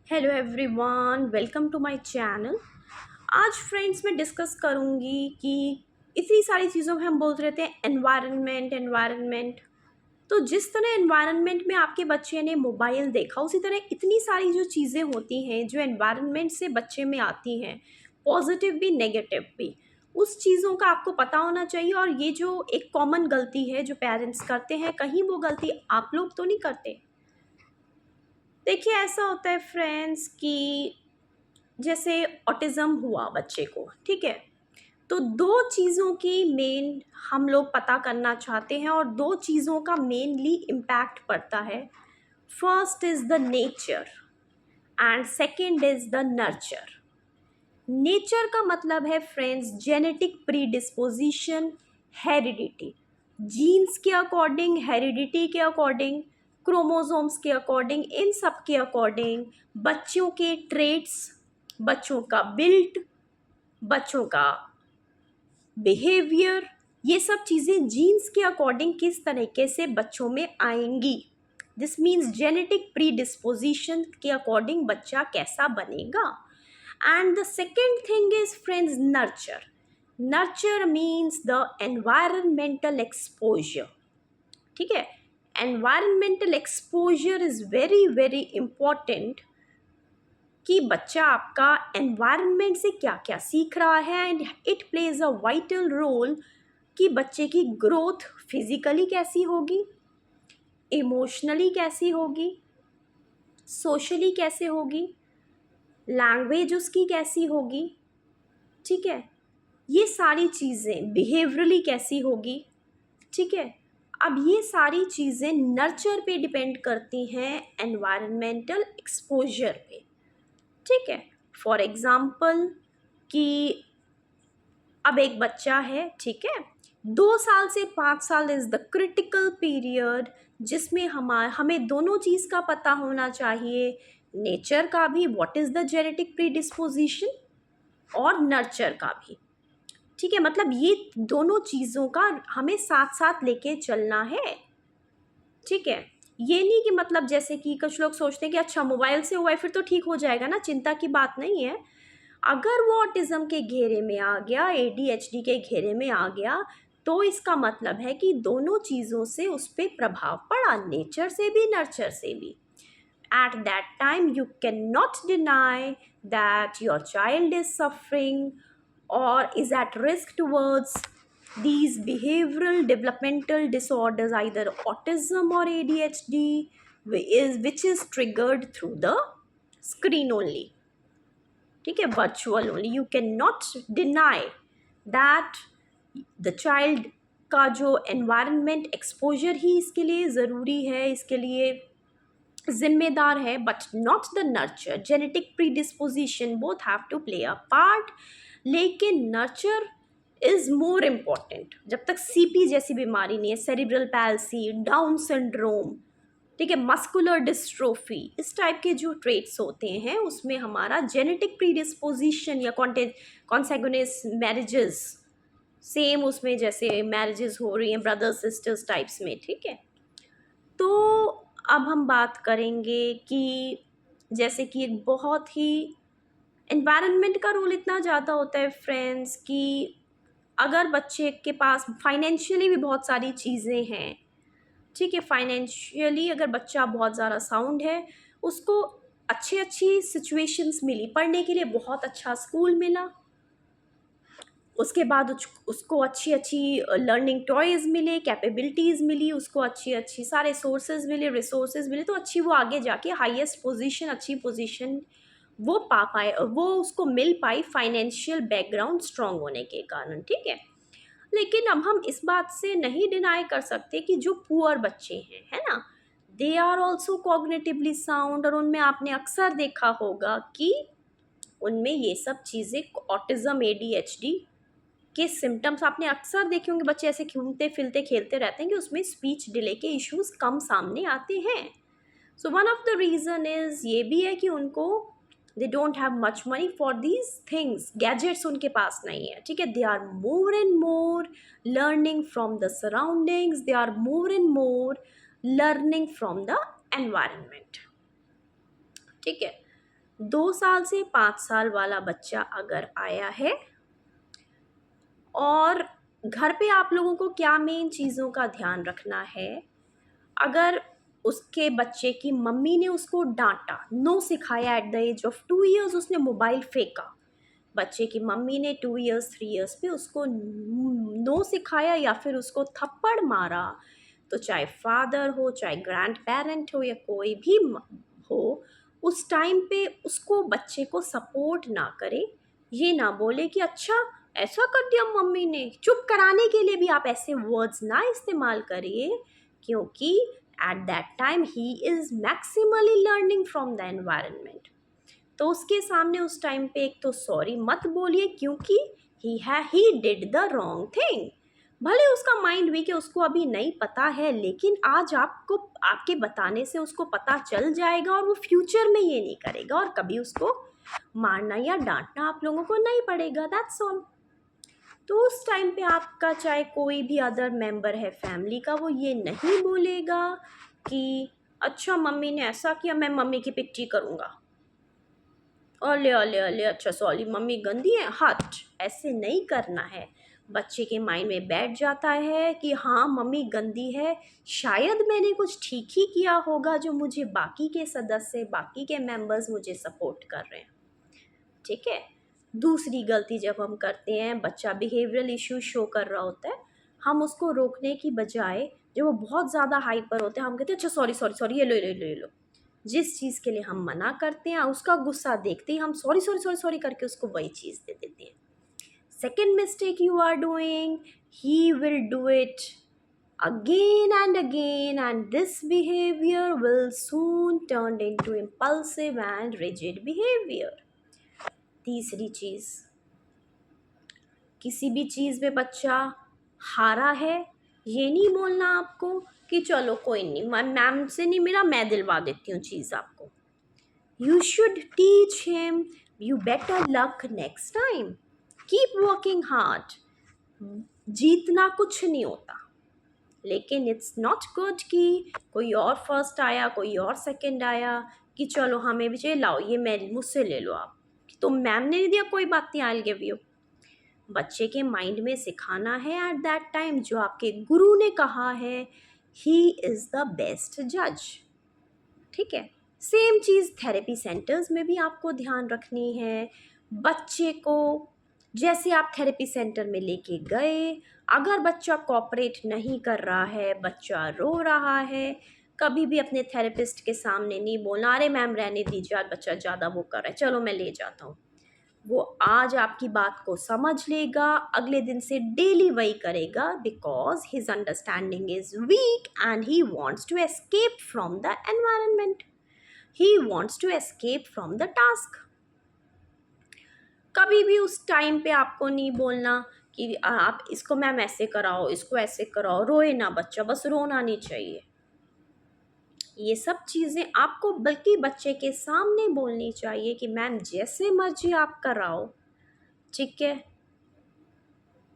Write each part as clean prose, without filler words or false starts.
Hello everyone, welcome to my channel. आज friends मैं discuss करूंगी कि इतनी सारी चीज़ों में हम बोलते रहते हैं एनवायरनमेंट एनवायरनमेंट। तो जिस तरह एनवायरनमेंट में आपके बच्चे ने मोबाइल देखा, उसी तरह इतनी सारी जो चीज़ें होती हैं जो एनवायरनमेंट से बच्चे में आती हैं, पॉजिटिव भी नेगेटिव भी, उस चीज़ों का आपको पता होना चाहिए। और ये जो एक कॉमन गलती है जो पेरेंट्स करते हैं, कहीं वो गलती आप लोग तो नहीं करते। देखिए, ऐसा होता है फ्रेंड्स कि जैसे ऑटिज़म हुआ बच्चे को, ठीक है? तो 2 चीज़ों की मेन हम लोग पता करना चाहते हैं और 2 चीज़ों का मेनली इम्पैक्ट पड़ता है। First is the nature and second is the nurture. Nature का मतलब है friends genetic predisposition, heredity. Genes के अकॉर्डिंग, हेरिडिटी के अकॉर्डिंग, क्रोमोसोम्स के अकॉर्डिंग, इन सब के अकॉर्डिंग बच्चों के ट्रेट्स, बच्चों का बिल्ट, बच्चों का बिहेवियर, ये सब चीज़ें जीन्स के अकॉर्डिंग किस तरीके से बच्चों में आएंगी। दिस मीन्स जेनेटिक प्रीडिस्पोजिशन के अकॉर्डिंग बच्चा कैसा बनेगा। And the second thing is friends nurture. Nurture means the environmental exposure, ठीक है? Environmental exposure is very very important कि बच्चा आपका एनवायरनमेंट से क्या क्या सीख रहा है, and it plays a vital role कि बच्चे की ग्रोथ फिजिकली कैसी होगी, इमोशनली कैसी होगी, सोशली कैसे होगी, लैंग्वेज उसकी कैसी होगी, ठीक है? ये सारी चीज़ें बिहेवियरली कैसी होगी, ठीक है? अब ये सारी चीज़ें नर्चर पे डिपेंड करती हैं, एनवायरमेंटल एक्सपोजर पे, ठीक है? फॉर एग्ज़ाम्पल कि अब एक बच्चा है, ठीक है? 2 साल से 5 साल इज़ द क्रिटिकल पीरियड जिसमें हमें दोनों चीज़ का पता होना चाहिए, नेचर का भी, what is the genetic predisposition, और नर्चर का भी, ठीक है? मतलब ये दोनों चीज़ों का हमें साथ साथ लेके चलना है, ठीक है? ये नहीं कि मतलब जैसे कि कुछ लोग सोचते हैं कि अच्छा मोबाइल से हुआ है फिर तो ठीक हो जाएगा ना, चिंता की बात नहीं है। अगर वो ऑटिज़्म के घेरे में आ गया, एडीएचडी के घेरे में आ गया, तो इसका मतलब है कि दोनों चीज़ों से उस पे प्रभाव पड़ा, नेचर से भी, नर्चर से भी। At that time, you cannot deny that your child is suffering or is at risk towards these behavioral developmental disorders, either autism or ADHD, which is triggered through the screen only, ठीक है? Virtual only. You can not deny that the child का जो environment exposure ही इसके लिए ज़रूरी है, इसके लिए जिम्मेदार है, but not the nurture. Genetic predisposition both have to play a part, लेकिन नर्चर इज़ मोर इम्पॉर्टेंट। जब तक सीपी जैसी बीमारी नहीं है, सेरिब्रल पैल्सी, डाउन सिंड्रोम, ठीक है, मस्कुलर डिस्ट्रोफी, इस टाइप के जो ट्रेट्स होते हैं उसमें हमारा जेनेटिक प्रीडिस्पोजिशन या कॉन्सेगुनेस मैरिजेस, सेम उसमें जैसे मैरिजेस हो रही हैं ब्रदर सिस्टर्स टाइप्स में, ठीक है? तो अब हम बात करेंगे कि जैसे कि एक बहुत ही एनवायरनमेंट का रोल इतना ज़्यादा होता है फ्रेंड्स कि अगर बच्चे के पास फाइनेंशियली भी बहुत सारी चीज़ें हैं, ठीक है, फाइनेंशियली अगर बच्चा बहुत ज़्यादा साउंड है, उसको अच्छी अच्छी सिचुएशंस मिली पढ़ने के लिए, बहुत अच्छा स्कूल मिला, उसके बाद उसको अच्छी अच्छी लर्निंग टॉयज़ मिले, कैपेबिलिटीज़ मिली, उसको अच्छी अच्छी सारे सोर्सेज मिले, रिसोर्सेज मिले, तो अच्छी वो आगे जाके हाईएस्ट पोजीशन, अच्छी पोजीशन वो पा पाए, वो उसको मिल पाई फाइनेंशियल बैकग्राउंड स्ट्रांग होने के कारण, ठीक है? लेकिन अब हम इस बात से नहीं डिनाई कर सकते कि जो पुअर बच्चे हैं, है ना, they are also cognitively sound, और उनमें आपने अक्सर देखा होगा कि उनमें ये सब चीज़ें, ऑटिज़म, एडीएचडी के सिम्टम्स आपने अक्सर देखे होंगे। बच्चे ऐसे घूमते फिरते खेलते रहते हैं कि उसमें स्पीच डिले के इश्यूज कम सामने आते हैं। So one of the reason is ये भी है कि उनको they don't have much money for these things, gadgets उनके पास नहीं है, ठीक है? They are more and more learning from the surroundings, they are more and more learning from the environment, ठीक है? 2 साल से 5 साल वाला बच्चा अगर आया है, और घर पे आप लोगों को क्या मेन चीज़ों का ध्यान रखना है, अगर उसके बच्चे की मम्मी ने उसको डांटा, नो सिखाया, at the age of 2 years उसने मोबाइल फेंका, बच्चे की मम्मी ने 2 इयर्स 3 इयर्स पे उसको नो सिखाया या फिर उसको थप्पड़ मारा, तो चाहे फादर हो, चाहे ग्रैंड पेरेंट हो, या कोई भी हो, उस टाइम पे उसको, बच्चे को सपोर्ट ना करे। ये ना बोले कि अच्छा ऐसा कर दिया मम्मी ने, चुप कराने के लिए भी आप ऐसे वर्ड्स ना इस्तेमाल करिए, क्योंकि at that time he is maximally learning from the environment. तो उसके सामने उस टाइम पे एक तो सॉरी मत बोलिए, क्योंकि he did the wrong thing. भले उसका माइंड वीक है, उसको अभी नहीं पता है, लेकिन आज आपको, आपके बताने से उसको पता चल जाएगा और वो फ्यूचर में ये नहीं करेगा, और कभी उसको मारना या डांटना आप लोगों को नहीं पड़ेगा। That's all. तो उस टाइम पे आपका चाहे कोई भी अदर मेंबर है फैमिली का, वो ये नहीं बोलेगा कि अच्छा मम्मी ने ऐसा किया, मैं मम्मी की पिट्ठी करूँगा, अले अले अले, अच्छा सॉरी मम्मी गंदी है, हट, ऐसे नहीं करना है। बच्चे के माइंड में बैठ जाता है कि हाँ मम्मी गंदी है, शायद मैंने कुछ ठीक ही किया होगा जो मुझे बाकी के सदस्य, बाकी के मेंबर्स मुझे सपोर्ट कर रहे हैं। ठीक है। दूसरी गलती जब हम करते हैं, बच्चा बिहेवियरल इश्यू शो कर रहा होता है, हम उसको रोकने की बजाय, जब वो बहुत ज़्यादा हाइपर होते हैं, हम कहते हैं अच्छा सॉरी सॉरी सॉरी, ये लो। जिस चीज़ के लिए हम मना करते हैं, उसका गुस्सा देखते ही हम सॉरी सॉरी सॉरी सॉरी करके उसको वही चीज़ दे देते हैं। Second mistake you are doing, he will do it again and again, and this behavior will soon turn into impulsive and rigid behavior. तीसरी चीज़, किसी भी चीज़ में बच्चा हारा है, ये नहीं बोलना आपको कि चलो कोई नहीं, मैम से नहीं मिला, मैं दिलवा देती हूँ चीज़ आपको। You should teach him, you better luck next time. Keep working hard. जीतना कुछ नहीं होता, लेकिन इट्स नॉट गुड कि कोई और फर्स्ट आया, कोई और सेकंड आया, कि चलो हमें भी चाहिए, लाओ ये मैं मुझसे ले लो आप, तो मैम ने नहीं दिया कोई बात नहीं, आई विल गिव यू। बच्चे के माइंड में सिखाना है एट दैट टाइम, जो आपके गुरु ने कहा है, ही इज़ द बेस्ट जज। ठीक है। सेम चीज़ थेरेपी सेंटर्स में भी आपको ध्यान रखनी है। बच्चे को जैसे आप थेरेपी सेंटर में लेके गए, अगर बच्चा कोऑपरेट नहीं कर रहा है, बच्चा रो रहा है, कभी भी अपने थेरेपिस्ट के सामने नहीं बोलना अरे मैम रहने दीजिए, आज बच्चा ज़्यादा वो कर रहा है, चलो मैं ले जाता हूँ। वो आज आपकी बात को समझ लेगा, अगले दिन से डेली वही करेगा, because his understanding is weak and he wants to escape from the environment, he wants to escape from the task. कभी भी उस टाइम पे आपको नहीं बोलना कि आप इसको मैम ऐसे कराओ, इसको ऐसे कराओ, रोए ना बच्चा, बस रोना नहीं चाहिए। ये सब चीज़ें आपको बल्कि बच्चे के सामने बोलनी चाहिए कि मैम जैसे मर्जी आप कराओ, ठीक है,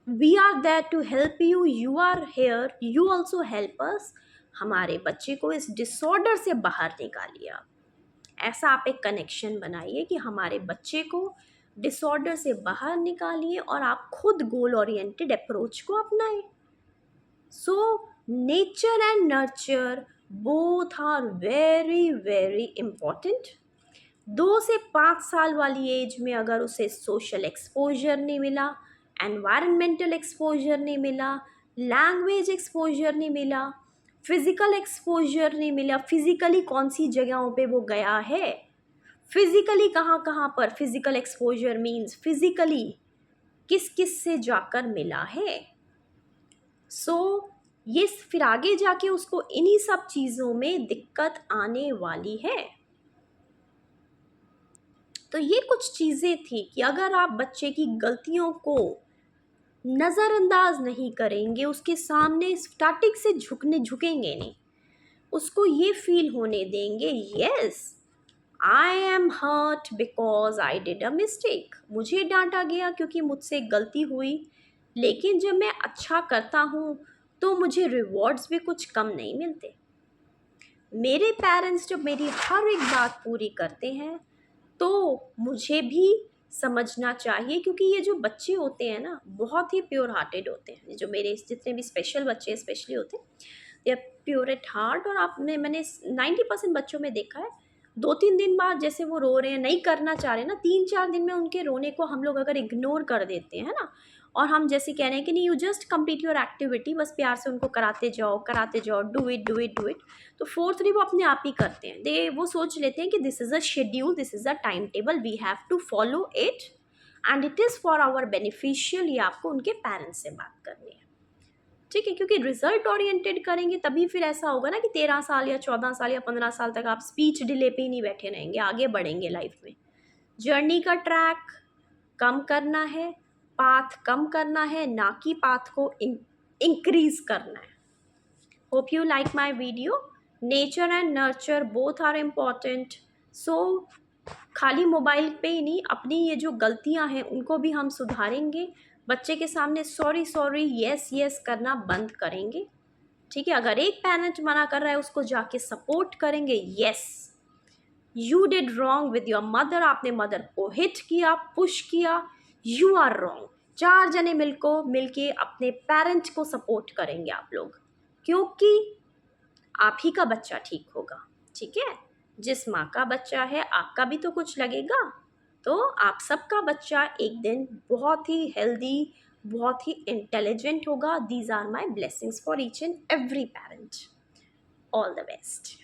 we are there to help you, you are here, you also help us. हमारे बच्चे को इस डिसऑर्डर से बाहर निकालिए आप। ऐसा आप एक कनेक्शन बनाइए कि हमारे बच्चे को डिसऑर्डर से बाहर निकालिए और आप खुद गोल ओरिएंटेड अप्रोच को अपनाएं। So nature and nurture both are very very important. 2 से 5 साल वाली एज में अगर उसे सोशल एक्सपोजर नहीं मिला, एनवायरमेंटल एक्सपोजर नहीं मिला, लैंग्वेज एक्सपोजर नहीं मिला, फिज़िकल एक्सपोजर नहीं मिला, फिज़िकली कौन सी जगहों पे वो गया है, फिज़िकली कहाँ कहाँ पर फिज़िकल एक्सपोजर मीन्स फिज़िकली किस किस से जाकर मिला है। ये फिर आगे जाके उसको इन्हीं सब चीज़ों में दिक्कत आने वाली है। तो ये कुछ चीज़ें थी कि अगर आप बच्चे की गलतियों को नज़रअंदाज नहीं करेंगे, उसके सामने स्टार्टिंग से झुकेंगे नहीं, उसको ये फील होने देंगे yes I am hurt because I did a mistake, मुझे डांटा गया क्योंकि मुझसे एक गलती हुई, लेकिन जब मैं अच्छा करता हूँ तो मुझे रिवॉर्ड्स भी कुछ कम नहीं मिलते। मेरे पेरेंट्स जब मेरी हर एक बात पूरी करते हैं तो मुझे भी समझना चाहिए, क्योंकि ये जो बच्चे होते हैं ना बहुत ही प्योर हार्टेड होते हैं, जो मेरे जितने भी स्पेशल बच्चे स्पेशली होते हैं, they are pure at heart. और मैंने 90% बच्चों में देखा है 2-3 दिन बाद जैसे वो रो रहे हैं, नहीं करना चाह रहे हैं ना, 3-4 दिन में उनके रोने को हम लोग अगर इग्नोर कर देते हैं ना, और हम जैसे कह रहे हैं कि नहीं, you just complete your activity, बस प्यार से उनको कराते जाओ, do it do it do it, तो फोर्थली वो अपने आप ही करते हैं। वो सोच लेते हैं कि this is a schedule, this is a time table, we have to follow it and it is for our beneficial. ये आपको उनके पेरेंट्स से बात करनी है, ठीक है, क्योंकि रिजल्ट ओरिएंटेड करेंगे तभी फिर ऐसा होगा ना कि 13 साल या 14 साल या 15 साल तक आप स्पीच डिले पे ही नहीं बैठे रहेंगे, आगे बढ़ेंगे लाइफ में। जर्नी का ट्रैक कम करना है, पाथ कम करना है, ना कि पाथ को इंक्रीज करना है। Hope you like my video. Nature and nurture both are important. So खाली मोबाइल पे ही नहीं, अपनी ये जो गलतियां हैं उनको भी हम सुधारेंगे, बच्चे के सामने सॉरी सॉरी यस यस करना बंद करेंगे, ठीक है। अगर एक पेरेंट मना कर रहा है उसको जाके सपोर्ट करेंगे, yes you did wrong with your mother, आपने मदर को हिट किया, पुश किया, यू आर रॉन्ग। 4 जने मिलके अपने पेरेंट्स को सपोर्ट करेंगे आप लोग, क्योंकि आप ही का बच्चा ठीक होगा, ठीक है। जिस माँ का बच्चा है आपका भी तो कुछ लगेगा, तो आप सबका बच्चा एक दिन बहुत ही हेल्दी, बहुत ही इंटेलिजेंट होगा। These are my blessings for each and every parent. All the best.